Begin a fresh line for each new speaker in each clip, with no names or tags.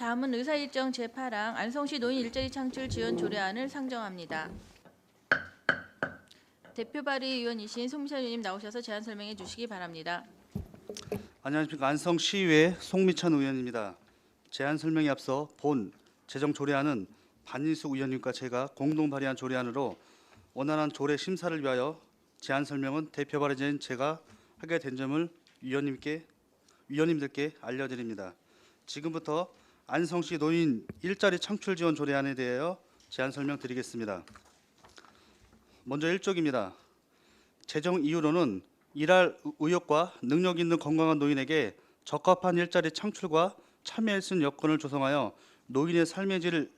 다음은 의사일정 제8항 안성시 노인 일자리 창출 지원 조례안을 상정합니다. 대표 발의위원이신 송미찬 의원님 나오셔서 제안 설명해 주시기 바랍니다.
안녕하십니까. 안성시의회 송미찬 의원입니다. 제안 설명에 앞서 본 재정 조례안은 반인숙 의원님과 제가 공동 발의한 조례안으로 원활한 조례 심사를 위하여 제안 설명은 대표 발의자인 제가 하게 된 점을 위원님들께 알려드립니다. 지금부터 안성시 노인 일자리 창출 지원 조례안에 대하여 제안 설명드리겠습니다. 먼저 1쪽입니다. 재정 이유로는 일할 의욕과 능력 있는 건강한 노인에게 적합한 일자리 창출과 참여할 수 있는 여건을 조성하여 노인의 삶의 질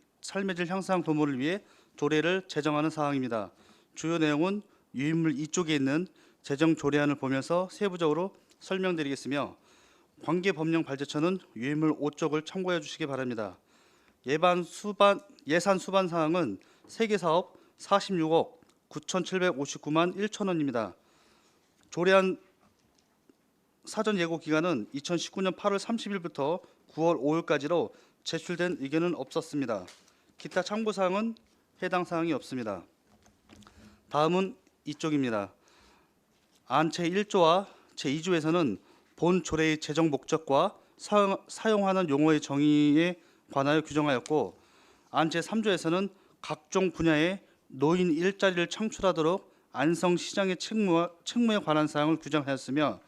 향상 도모를 위해 조례를 제정하는 사항입니다. 주요 내용은 유인물 2쪽에 있는 재정 조례안을 보면서 세부적으로 설명드리겠으며 관계 법령 발제처는 유인물 5쪽을 참고해 주시기 바랍니다. 예산 수반 사항은 세계 사업 46억 9,759만 1천 원입니다. 조례안 사전 예고 기간은 2019년 8월 30일부터 9월 5일까지로 제출된 의견은 없었습니다. 기타 참고 사항은 해당 사항이 없습니다. 다음은 이쪽입니다. 안 제1조와 제2조에서는 본 조례의 제정 목적과 사용하는 용어의 정의에 관하여 규정하였고, 안 제3조에서는 각종 분야의 노인 일자리를 창출하도록 안성시장의 책무에 관한 사항을 규정하였으며,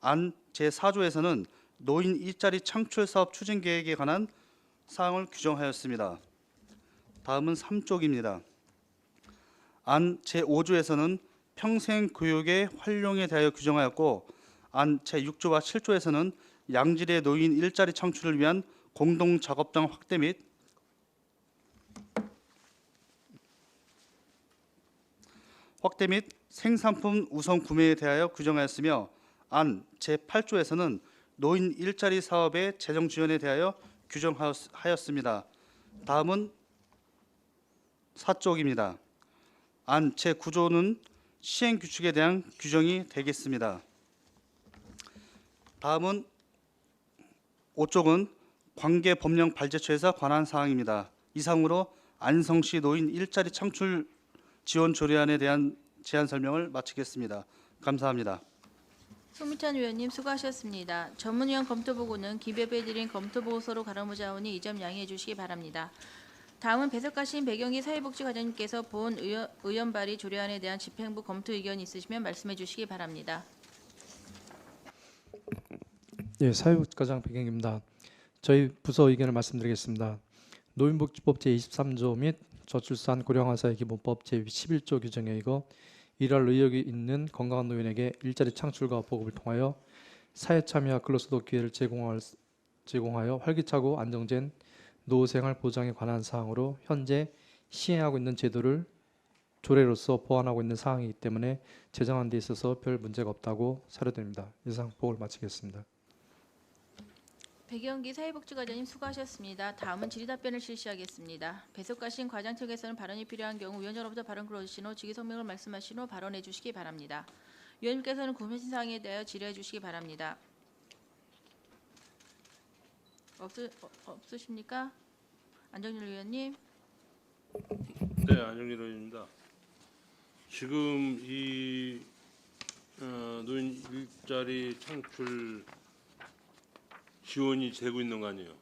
안 제4조에서는 노인 일자리 창출 사업 추진 계획에 관한 사항을 규정하였습니다. 다음은 3쪽입니다. 안 제5조에서는 평생 교육의 활용에 대하여 규정하였고, 안 제6조와 7조에서는 양질의 노인 일자리 창출을 위한 공동 작업장 확대 및 생산품 우선 구매에 대하여 규정하였으며, 안 제8조에서는 노인 일자리 사업의 재정 지원에 대하여 규정하였습니다. 다음은 4쪽입니다. 안 제9조는 시행 규칙에 대한 규정이 되겠습니다. 다음은 5쪽은 관계 법령 발제처에서 관한 사항입니다. 이상으로 안성시 노인 일자리 창출 지원 조례안에 대한 제안 설명을 마치겠습니다. 감사합니다.
송미찬 의원님 수고하셨습니다. 전문위원 검토보고는 기재부에 검토보고서로 가로무자오니 이 점 양해해 주시기 바랍니다. 다음은 배석하신 배경기 사회복지과장님께서 본 의원 발의 조례안에 대한 집행부 검토 의견이 있으시면 말씀해 주시기 바랍니다.
예, 사회복지과장 백영기입니다. 저희 부서 의견을 말씀드리겠습니다. 노인복지법 제23조 및 저출산 고령화사회 기본법 제11조 규정에 의거 일할 의욕이 있는 건강한 노인에게 일자리 창출과 보급을 통하여 사회 참여와 근로소득 기회를 제공하여 활기차고 안정된 노후생활 보장에 관한 사항으로 현재 시행하고 있는 제도를 조례로서 보완하고 있는 사항이기 때문에 제정하는 데 있어서 별 문제가 없다고 사료드립니다. 이상 보고를 마치겠습니다.
백영기 사회복지과장님 수고하셨습니다. 다음은 질의답변을 실시하겠습니다. 배석하신 과장 측에서는 발언이 필요한 경우 위원장으로부터 발언 끌어주신 후 직위 성명을 말씀하신 후 발언해 주시기 바랍니다. 위원님께서는 궁금하신 사항에 대하여 질의해 주시기 바랍니다. 없으십니까? 안정일 의원님.
네, 안정일 의원입니다. 지금 이 노인 일자리 창출 지원이 되고 있는 거 아니에요?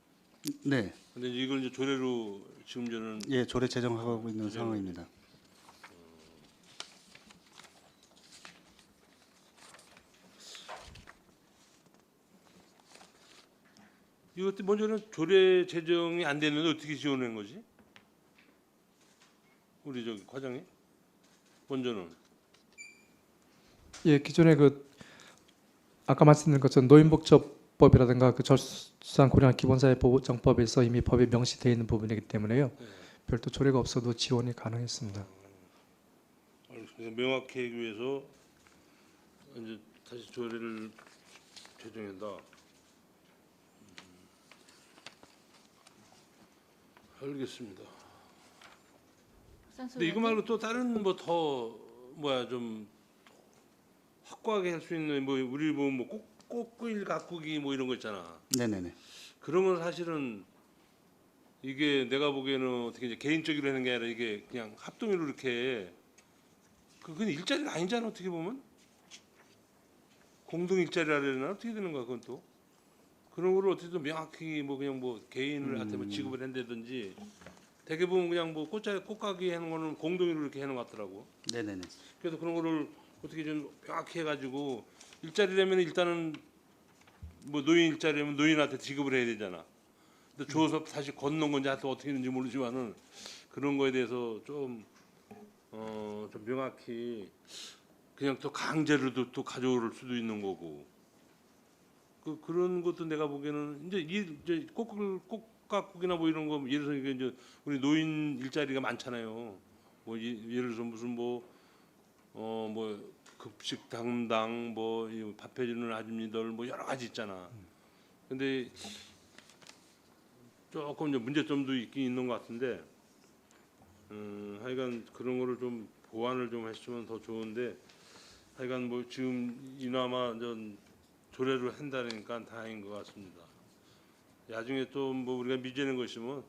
네,
근데 이걸 이제 조례로 지금 저는
예, 조례 제정하고 있는 상황입니다.
이것도 먼저는 조례 제정이 안 됐는데 어떻게 지원한 거지? 우리 저기 과장님 먼저는
예, 기존에 아까 말씀드린 것처럼 노인복지법이라든가 저출산 고령화 기본사회 보장법에서 이미 법에 명시되어 있는 부분이기 때문에요. 별도 조례가 없어도 지원이 가능했습니다.
알겠습니다. 명확히 하기 위해서 이제 다시 조례를 제정한다. 알겠습니다. 근데 이거 말고 또 다른 뭐 더 좀 확고하게 할 수 있는 뭐 우리 뭐 꽃길 가꾸기 뭐 이런 거 있잖아.
네네네.
그런 건 사실은 이게 내가 보기에는 어떻게 이제 개인적으로 하는 게 아니라 이게 그냥 합동으로 이렇게 그건 일자리가 아니잖아 어떻게 보면 공동 일자리라 그러나 어떻게 되는 거야 그건 또 그런 거를 어떻게 좀 명확히 뭐 그냥 뭐 개인한테 뭐 지급을 한다든지 대개 보면 그냥 뭐 꽃가게 하는 거는 공동으로 이렇게 하는 것 같더라고.
네네네.
그래서 그런 거를 어떻게 좀 명확히 해가지고 일자리라면 일단은 뭐 노인 일자리면 노인한테 지급을 해야 되잖아. 근데 줘서 다시 건넌 건지 하여튼 어떻게 했는지 모르지만은 그런 거에 대해서 좀 좀 명확히 그냥 또 강제로도 또 가져올 수도 있는 거고 그런 것도 내가 보기에는 이제 꽃가꾸기나 뭐 이런 거 예를 들어서 이게 이제 우리 노인 일자리가 많잖아요. 뭐 예를 들어서 무슨 뭐 급식 담당 밥 해주는 아줌니들 뭐 여러 가지 있잖아. 근데 조금 이제 문제점도 있긴 있는 것 같은데 하여간 그런 거를 좀 보완을 좀 했으면 더 좋은데 하여간 뭐 지금 이나마 전 조례를 한다니까 다행인 것 같습니다. 나중에 또 뭐 우리가 미제는 거 있으면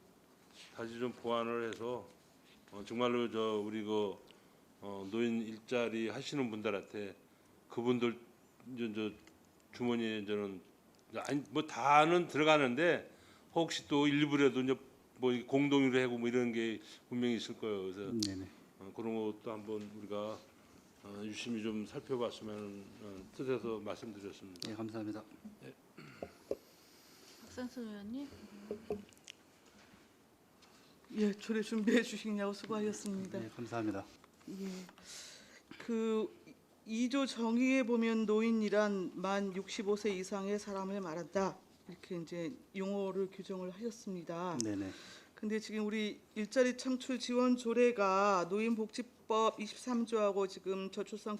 다시 좀 보완을 해서 정말로 우리 노인 일자리 하시는 분들한테 그분들 이제 주머니에 저는 아니 뭐 다는 들어가는데 혹시 또 일부라도 이제 뭐 공동으로 하고 뭐 이런 게 분명히 있을 거예요. 그래서
네네.
그런 것도 한번 우리가 유심히 좀 살펴봤으면 뜻해서 말씀드렸습니다.
예, 감사합니다.
박상수 의원님.
예, 조례 준비해 주시냐고 수고하셨습니다.
예, 감사합니다.
예, 그 2조 정의에 보면 노인이란 만 65세 이상의 사람을 말한다. 이렇게 이제 용어를 규정을 하셨습니다.
네네.
근데 지금 우리 일자리 창출 지원 조례가 노인복지법 23조하고 지금 저출산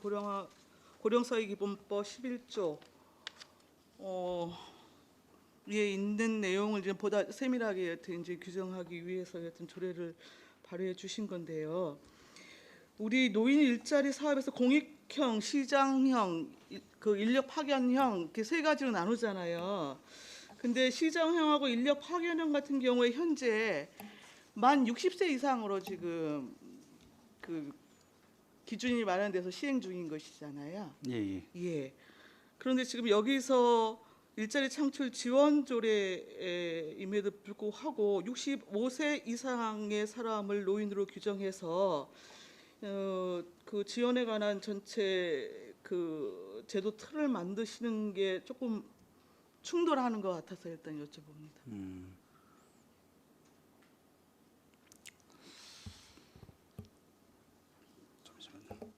고령사회 기본법 11조 에 있는 내용을 이제 보다 세밀하게 여튼 이제 규정하기 위해서 여튼 조례를 발의해 주신 건데요. 우리 노인 일자리 사업에서 공익형, 시장형, 그 인력 파견형 이렇게 세 가지로 나누잖아요. 근데 시장형하고 인력 파견형 같은 경우에 현재 만 60세 이상으로 지금 그 기준이 마련돼서 시행 중인 것이잖아요.
예.
예. 그런데 지금 여기서 일자리 창출 지원 조례임에도 불구하고 65세 이상의 사람을 노인으로 규정해서 그 지원에 관한 전체 그 제도 틀을 만드시는 게 조금 충돌하는 것 같아서 일단 여쭤봅니다.
잠시만요.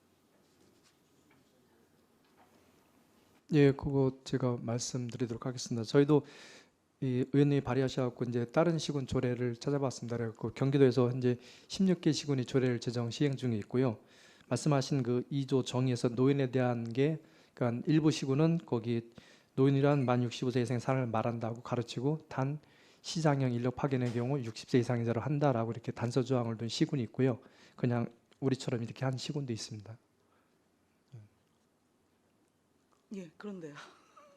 예, 그거 제가 말씀드리도록 하겠습니다. 저희도 이 의원님이 발의하셔갖고 이제 다른 시군 조례를 찾아봤습니다. 그래갖고 경기도에서 현재 16개 시군이 조례를 제정 시행 중에 있고요. 말씀하신 그 2조 정의에서 노인에 대한 게 그러니까 일부 시군은 거기 노인이란 만 65세 이상의 사람을 말한다고 가르치고 단 시장형 인력 파견의 경우 60세 이상 이자로 한다라고 이렇게 단서 조항을 둔 시군이 있고요. 그냥 우리처럼 이렇게 한 시군도 있습니다.
예, 그런데요.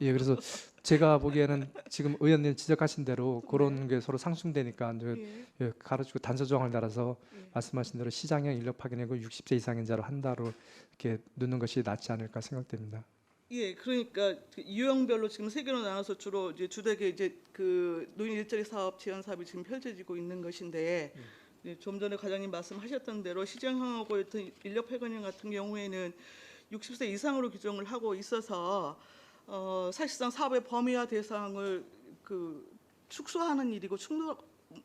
예, 그래서 제가 보기에는 지금 의원님 지적하신 대로 그런 게 서로 상충되니까 이제
예,
가르치고 단서 조항을 달아서
예.
말씀하신 대로 시장형 인력 파견이고 60세 이상인 자로 한다로 이렇게 넣는 것이 낫지 않을까 생각됩니다.
예, 그러니까 그 유형별로 지금 세 개로 나눠서 주로 이제 주되게 이제 그 노인 일자리 사업 지원 사업이 지금 펼쳐지고 있는 것인데 예, 좀 전에 과장님 말씀하셨던 대로 시장형하고 어떤 인력 파견형 같은 경우에는 60세 이상으로 규정을 하고 있어서 사실상 사업의 범위와 대상을 그 축소하는 일이고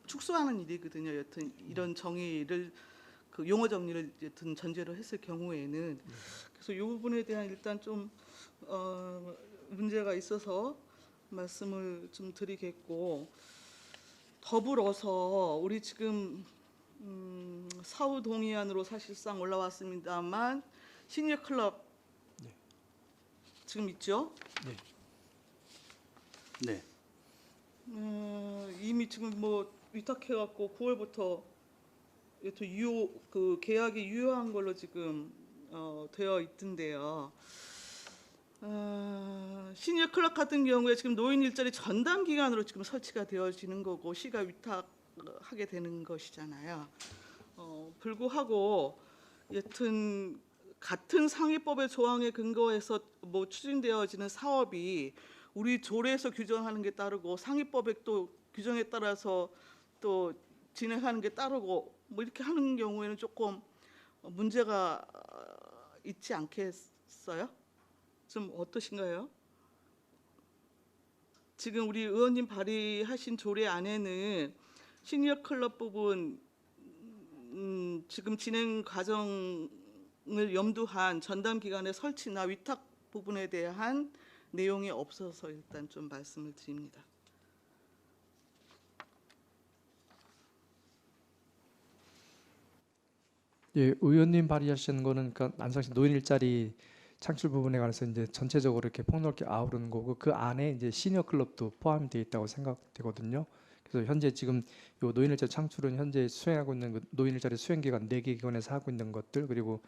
축소하는 일이거든요. 여튼 이런 정의를 그 용어 정리를 여튼 전제로 했을 경우에는 그래서 이 부분에 대한 일단 좀 문제가 있어서 말씀을 좀 드리겠고 더불어서 우리 지금 사후 동의안으로 사실상 올라왔습니다만 시니어 클럽 지금 있죠?
네.
이미 지금 뭐 위탁해갖고 9월부터 그 계약이 유효한 걸로 지금 되어 있던데요. 시니어 클럽 같은 경우에 지금 노인 일자리 전담 기관으로 지금 설치가 되어지는 거고 시가 위탁을 하게 되는 것이잖아요. 불구하고 여튼 같은 상위법의 조항에 근거해서 뭐 추진되어지는 사업이 우리 조례에서 규정하는 게 따르고 상위법의 또 규정에 따라서 또 진행하는 게 따르고 뭐 이렇게 하는 경우에는 조금 문제가 있지 않겠어요? 좀 어떠신가요? 지금 우리 의원님 발의하신 조례 안에는 시니어 클럽 부분 지금 진행 과정을 염두한 전담 기관의 설치나 위탁 부분에 대한 내용이 없어서 일단 좀 말씀을 드립니다.
예, 의원님 발의하시는 거는 그러니까 안성시 노인 일자리 창출 부분에 관해서 이제 전체적으로 이렇게 폭넓게 아우르는 거고 그 안에 이제 시니어 클럽도 포함이 되어 있다고 생각되거든요. 그래서 현재 지금 요 노인 일자리 창출은 현재 수행하고 있는 그 노인 일자리 수행 기관 4개 기관에서 하고 있는 것들 그리고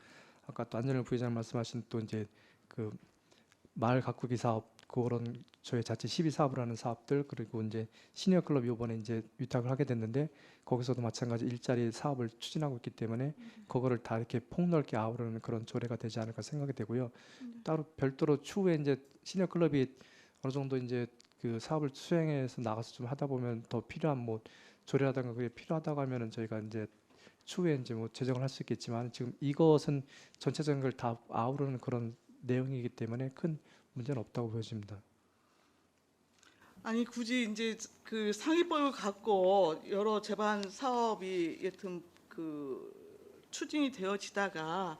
아까 또 안전일 부회장 말씀하신 또 이제 그 마을 가꾸기 사업 그런 저희 자체 시비 사업을 하는 사업들 그리고 이제 시니어 클럽 이번에 이제 위탁을 하게 됐는데 거기서도 마찬가지 일자리 사업을 추진하고 있기 때문에 그거를 다 이렇게 폭넓게 아우르는 그런 조례가 되지 않을까 생각이 되고요. 따로 별도로 추후에 이제 시니어 클럽이 어느 정도 이제 그 사업을 수행해서 나가서 좀 하다 보면 더 필요한 뭐 조례라든가 그게 필요하다고 하면은 저희가 이제 추후에 이제 뭐 제정을 할 수 있겠지만 지금 이것은 전체적인 걸 다 아우르는 그런 내용이기 때문에 큰 문제는 없다고 보여집니다.
아니 굳이 이제 그 상위법을 갖고 여러 제반 사업이 여튼 그 추진이 되어지다가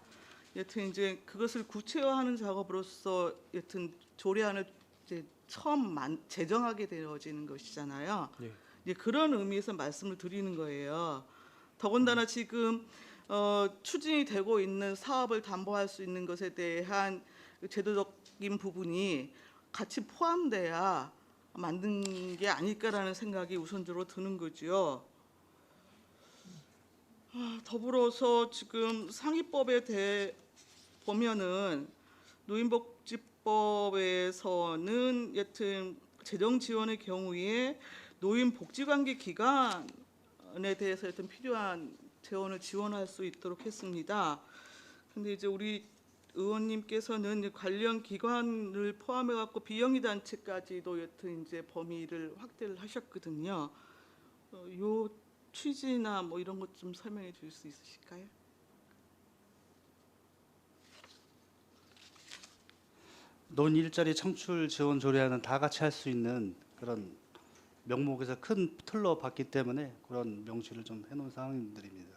여튼 이제 그것을 구체화하는 작업으로서 여튼 조례안을 이제 처음 제정하게 되어지는 것이잖아요.
예.
이제 그런 의미에서 말씀을 드리는 거예요. 더군다나 지금 추진이 되고 있는 사업을 담보할 수 있는 것에 대한 제도적인 부분이 같이 포함돼야 만든 게 아닐까라는 생각이 우선적으로 드는 거죠. 더불어서 지금 상위법에 대해 보면은 노인복지법에서는 여튼 재정 지원의 경우에 노인복지관계 기관에 대해서 여튼 필요한 재원을 지원할 수 있도록 했습니다. 근데 이제 우리 의원님께서는 관련 기관을 포함해 갖고 비영리 단체까지도 여튼 이제 범위를 확대를 하셨거든요. 요 취지나 뭐 이런 것 좀 설명해 주실 수 있으실까요?
노인 일자리 창출 지원 조례안은 다 같이 할 수 있는 그런 명목에서 큰 틀로 봤기 때문에 그런 명시를 좀 해놓은 상황들입니다.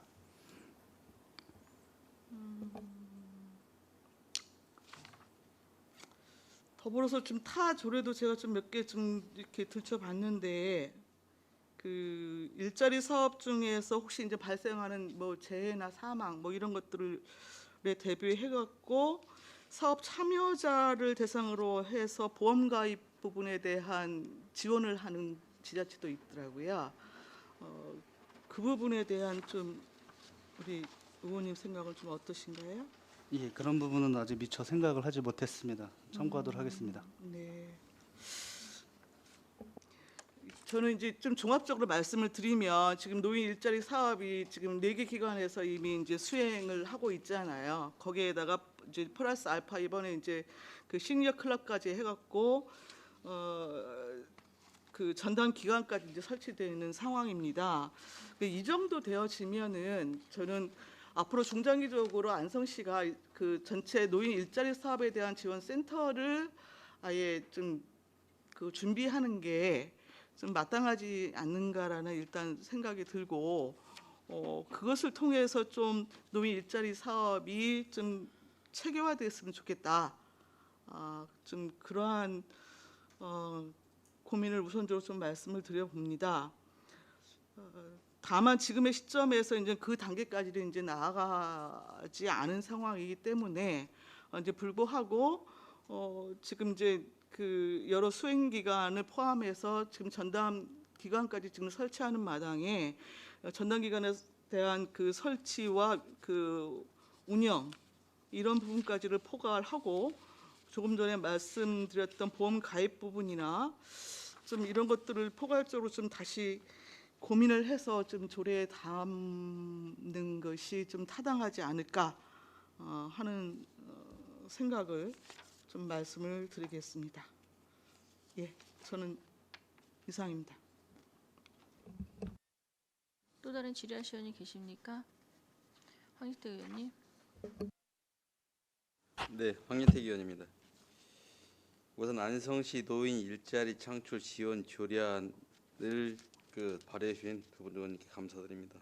더불어서 좀 타 조례도 제가 좀 몇 개 좀 이렇게 들춰봤는데 그 일자리 사업 중에서 혹시 이제 발생하는 뭐 재해나 사망 뭐 이런 것들을 대비해 갖고 사업 참여자를 대상으로 해서 보험 가입 부분에 대한 지원을 하는 지자체도 있더라고요. 그 부분에 대한 좀 우리 의원님 생각은 좀 어떠신가요?
예, 그런 부분은 아직 미처 생각을 하지 못했습니다. 참고하도록 하겠습니다.
네. 저는 이제 좀 종합적으로 말씀을 드리면 지금 노인 일자리 사업이 지금 4개 기관에서 이미 이제 수행을 하고 있잖아요. 거기에다가 이제 플러스 알파 이번에 이제 그 시니어 클럽까지 해갖고 그 전담 기관까지 이제 설치되어 있는 상황입니다. 이 정도 되어지면은 저는 앞으로 중장기적으로 안성시가 그 전체 노인 일자리 사업에 대한 지원 센터를 아예 좀 그 준비하는 게 좀 마땅하지 않는가라는 일단 생각이 들고 그것을 통해서 좀 노인 일자리 사업이 좀 체계화됐으면 좋겠다. 좀 그러한 고민을 우선적으로 좀 말씀을 드려봅니다. 다만 지금의 시점에서 이제 그 단계까지는 이제 나아가지 않은 상황이기 때문에 이제 불구하고 지금 이제 그 여러 수행 기관을 포함해서 지금 전담 기관까지 지금 설치하는 마당에 전담 기관에 대한 그 설치와 그 운영 이런 부분까지를 포괄하고 조금 전에 말씀드렸던 보험 가입 부분이나 좀 이런 것들을 포괄적으로 좀 다시 고민을 해서 좀 조례에 담는 것이 좀 타당하지 않을까 하는 생각을 좀 말씀을 드리겠습니다. 예, 저는 이상입니다.
또 다른 질의하실 의원이 계십니까? 황익대 의원님.
네, 황윤택 의원입니다. 우선 안성시 노인 일자리 창출 지원 조례안을 발의해 주신 두 분 의원님께 감사드립니다.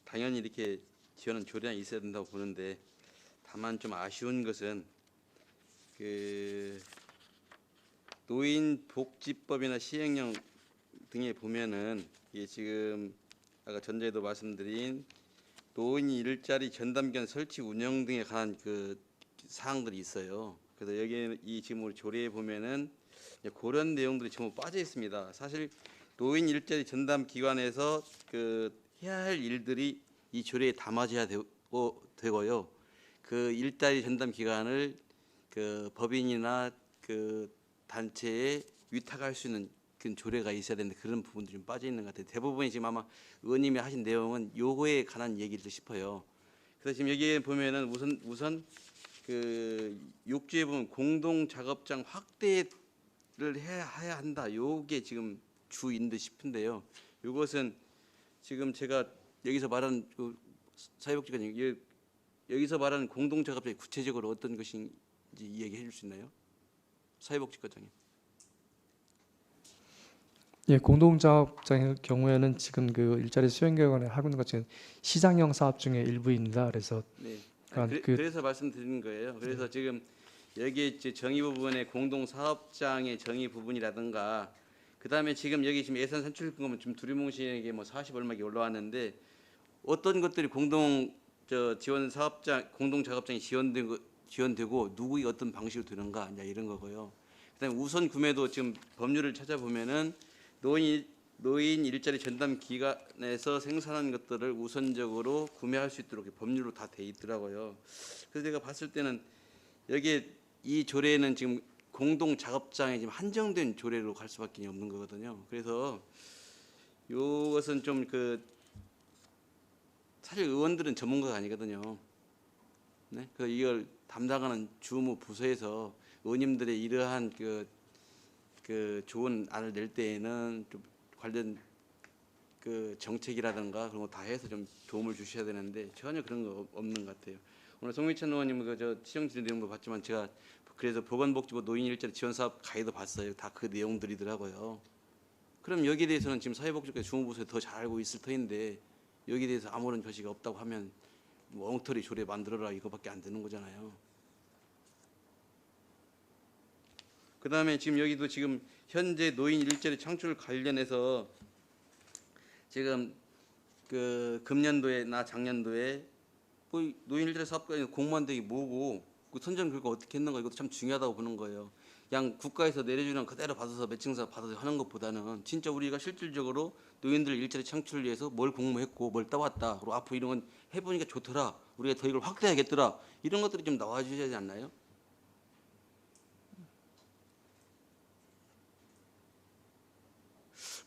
당연히 이렇게 지원은 조례안이 있어야 된다고 보는데, 다만 좀 아쉬운 것은 노인복지법이나 시행령 등에 보면은 이게 지금 아까 전제에도 말씀드린 노인 일자리 전담견 설치 운영 등에 관한 사항들이 있어요. 그래서 여기 이 지금 우리 조례에 보면은 그런 내용들이 전부 빠져 있습니다. 사실 노인 일자리 전담 기관에서 해야 할 일들이 이 조례에 담아져야 되고요. 그 일자리 전담 기관을 법인이나 단체에 위탁할 수 있는 그런 조례가 있어야 되는데 그런 부분들이 좀 빠져 있는 것 같아요. 대부분이 지금 아마 의원님이 하신 내용은 요거에 관한 얘기를 싶어요. 그래서 지금 여기에 보면은 우선 6조에 보면 공동 작업장 확대를 해야 한다. 요게 지금 주인 듯 싶은데요. 이것은 지금 제가 여기서 말하는 사회복지관님 여기서 말하는 공동 작업장이 구체적으로 어떤 것인지 얘기해 줄 수 있나요? 사회복지과장님.
예, 공동작업장의 경우에는 지금 그 일자리 수행기관에 하고 있는 것은 시장형 사업 중에 일부입니다. 그래서
네.
그러니까
그래서 말씀드리는 거예요. 그래서 지금 여기에 이제 정의 부분의 공동 사업장의 정의 부분이라든가 그다음에 지금 여기 지금 예산 산출금은 지금 두리뭉실하게 40 얼마게 올라왔는데 어떤 것들이 지원 사업장 공동 작업장이 지원되고 누구의 어떤 방식으로 되는가 이런 거고요. 그다음에 우선 구매도 지금 법률을 찾아보면은 노인 일자리 전담 기관에서 생산한 것들을 우선적으로 구매할 수 있도록 법률로 다 돼 있더라고요. 그래서 제가 봤을 때는 여기에 이 조례는 지금 공동 작업장에 지금 한정된 조례로 갈 수밖에 없는 거거든요. 그래서 이것은 좀 사실 의원들은 전문가가 아니거든요. 네? 이걸 담당하는 주무 부서에서 의원님들의 이러한 좋은 안을 낼 때에는 좀 관련 정책이라든가 그런 거 다 해서 좀 도움을 주셔야 되는데 전혀 그런 거 없는 것 같아요. 오늘 송미찬 의원님 시정 질의 내용도 봤지만 제가 그래서 보건복지부 노인 일자리 지원 사업 가이드 봤어요. 다 그 내용들이더라고요. 그럼 여기에 대해서는 지금 사회복지부 주무부서에 더 잘 알고 있을 터인데 여기에 대해서 아무런 표시가 없다고 하면 엉터리 조례 만들어라 이거밖에 안 되는 거잖아요. 그다음에 지금 여기도 지금 현재 노인 일자리 창출 관련해서 지금 금년도에나 작년도에 노인 일자리 사업가에 공무원들이 뭐고 선정 결과 어떻게 했는가 이것도 참 중요하다고 보는 거예요. 그냥 국가에서 내려주는 그대로 받아서 매칭사 받아서 하는 것보다는 진짜 우리가 실질적으로 노인들 일자리 창출을 위해서 뭘 공모했고 뭘 따왔다. 그리고 앞으로 이런 건 해보니까 좋더라. 우리가 더 이걸 확대해야겠더라. 이런 것들이 좀 나와 주셔야 되지 않나요?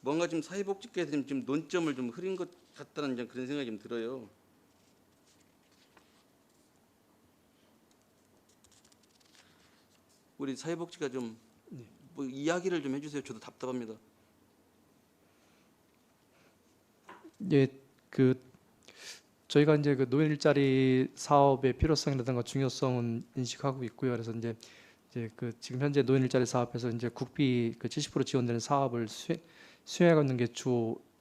뭔가 좀 사회복지계에서 좀 논점을 좀 흐린 것 같다는 그런 생각이 좀 들어요. 우리 사회복지가 좀 이야기를 좀 해주세요. 저도 답답합니다.
예, 저희가 이제 노인 일자리 사업의 필요성이라든가 중요성은 인식하고 있고요. 그래서 이제 지금 현재 노인 일자리 사업에서 이제 국비 70% 지원되는 사업을 수행하고 있는 게 주된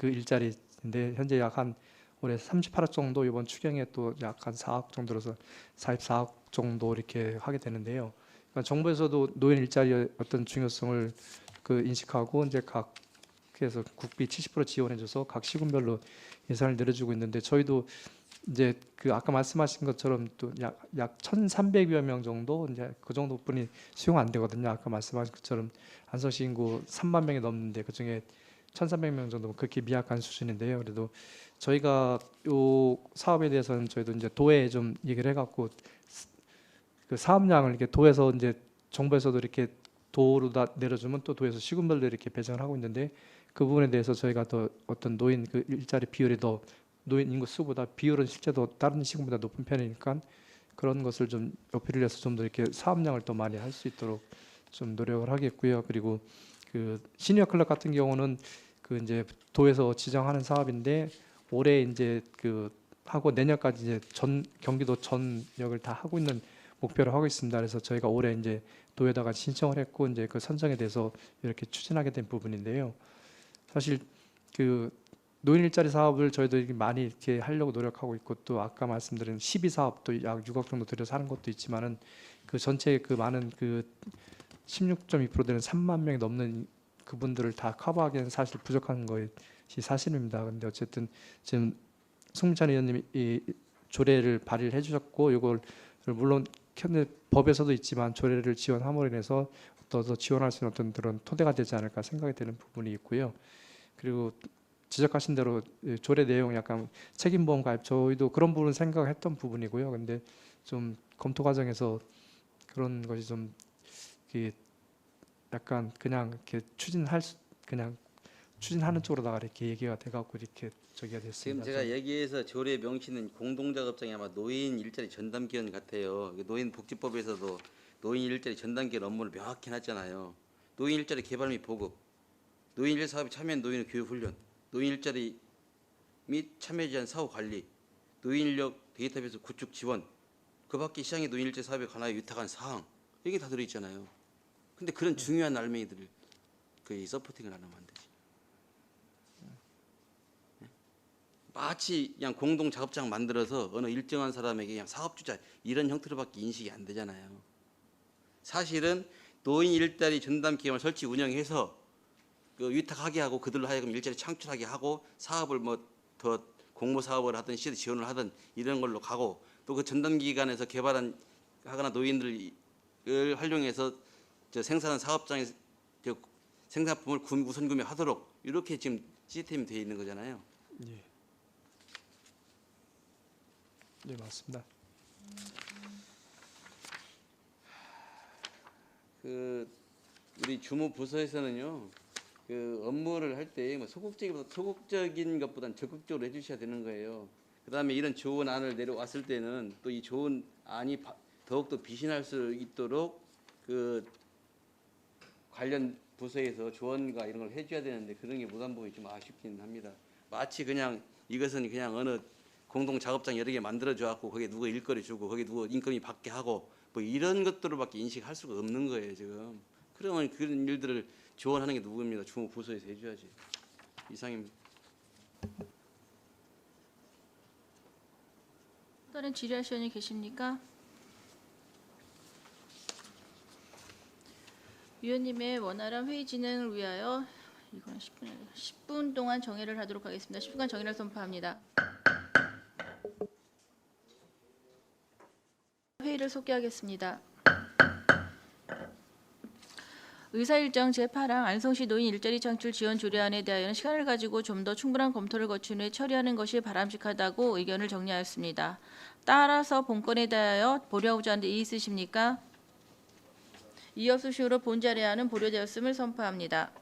일자리인데 현재 약 한 올해 38억 정도 이번 추경에 또 약 한 4억 정도로서 44억 정도 이렇게 하게 되는데요. 그러니까 정부에서도 노인 일자리의 어떤 중요성을 인식하고 이제 그래서 국비 70% 지원해줘서 각 시군별로 예산을 내려주고 있는데 저희도 이제 아까 말씀하신 것처럼 또 약 1,300여 명 정도 이제 그 정도뿐이 수용 안 되거든요. 아까 말씀하신 것처럼 안성시 인구 3만 명이 넘는데 그 중에 1,300명 정도 그렇게 미약한 수준인데요. 그래도 저희가 요 사업에 대해서는 저희도 이제 도에 좀 얘기를 해갖고 사업량을 이렇게 도에서 이제 정부에서도 이렇게 도로 다 내려주면 또 도에서 시군별로 이렇게 배정을 하고 있는데 그 부분에 대해서 저희가 더 어떤 노인 그 일자리 비율이 더 노인 인구 수보다 비율은 실제도 다른 시군보다 높은 편이니까 그런 것을 좀 어필을 해서 좀 더 이렇게 사업량을 더 많이 할 수 있도록 좀 노력을 하겠고요. 그리고 그 시니어 클럽 같은 경우는 그 이제 도에서 지정하는 사업인데 올해 이제 그 하고 내년까지 이제 전 경기도 전역을 다 하고 있는 목표를 하고 있습니다. 그래서 저희가 올해 이제 도에다가 신청을 했고 이제 그 선정에 대해서 이렇게 추진하게 된 부분인데요. 사실 그 노인 일자리 사업을 저희도 이렇게 많이 이렇게 하려고 노력하고 있고 또 아까 말씀드린 12사업도 약 6억 정도 들여서 하는 것도 있지만은 그 전체 그 많은 그 16.2% 되는 3만 명이 넘는 그분들을 다 커버하기에는 사실 부족한 것이 사실입니다. 근데 어쨌든 지금 송민찬 의원님이 이 조례를 발의를 해주셨고 이걸 물론 현재 법에서도 있지만 조례를 지원함으로 인해서 더 지원할 수 있는 어떤 그런 토대가 되지 않을까 생각이 되는 부분이 있고요. 그리고 지적하신 대로 조례 내용 약간 책임보험 가입 저희도 그런 부분 생각했던 부분이고요. 근데 좀 검토 과정에서 그런 것이 좀 이렇게 약간 그냥 이렇게 그냥 추진하는 쪽으로다가 이렇게 얘기가 돼갖고 이렇게 저기가
지금
됐습니다.
제가 얘기해서 조례 명시는 공동작업장이 아마 노인 일자리 전담기관 같아요. 노인복지법에서도 노인 일자리 전담기관 업무를 명확히 해놨잖아요. 노인 일자리 개발 및 보급, 노인 일자리 사업에 참여한 노인의 교육 훈련, 노인 일자리 및 참여하지 않은 사후 관리, 노인 인력 데이터베이스 구축 지원, 그밖에 시장의 노인 일자리 사업에 관하여 위탁한 사항 이게 다 들어있잖아요. 근데 그런 중요한 알맹이들을 거의 서포팅을 안 하면 안 되지. 마치 그냥 공동 작업장 만들어서 어느 일정한 사람에게 그냥 사업주자 이런 형태로밖에 인식이 안 되잖아요. 사실은 노인 일자리 전담 기관을 설치 운영해서 그 위탁하게 하고 그들로 하여금 일자리 창출하게 하고 사업을 뭐 더 공모 사업을 하든 시드 지원을 하든 이런 걸로 가고 또 그 전담 기관에서 개발한 하거나 노인들을 활용해서 생산한 사업장에 생산품을 우선 구매하도록 이렇게 지금 시스템이 되어 있는 거잖아요.
예. 네 맞습니다.
그 우리 주무 부서에서는요, 그 업무를 할 때 뭐 소극적인 것보다는 적극적으로 해주셔야 되는 거예요. 그다음에 이런 좋은 안을 내려왔을 때는 또 이 좋은 안이 더욱더 비신할 수 있도록 그 관련 부서에서 조언과 이런 걸 해줘야 되는데 그런 게 못한 부분이 좀 아쉽긴 합니다. 마치 그냥 이것은 그냥 어느 공동 작업장 여러 개 만들어줘 갖고 거기에 누구 일거리 주고 거기에 누구 인건비 받게 하고 뭐 이런 것들로밖에 인식할 수가 없는 거예요 지금. 그러면 그런 일들을 지원하는 게 누구입니까? 주무 부서에서 해줘야지. 이상입니다.
다른 질의하실 의원이 계십니까? 위원님의 원활한 회의 진행을 위하여 이건 10분 동안 정회를 하도록 하겠습니다. 10분간 정회를 선포합니다. 회의를 속개하겠습니다. 의사일정 제8항 안성시 노인 일자리 창출 지원 조례안에 대하여는 시간을 가지고 좀 더 충분한 검토를 거친 후에 처리하는 것이 바람직하다고 의견을 정리하였습니다. 따라서 본건에 대하여 보류하고자 하는데 이의 있으십니까? 이의 없으시므로 본 자리안은 보류되었음을 선포합니다.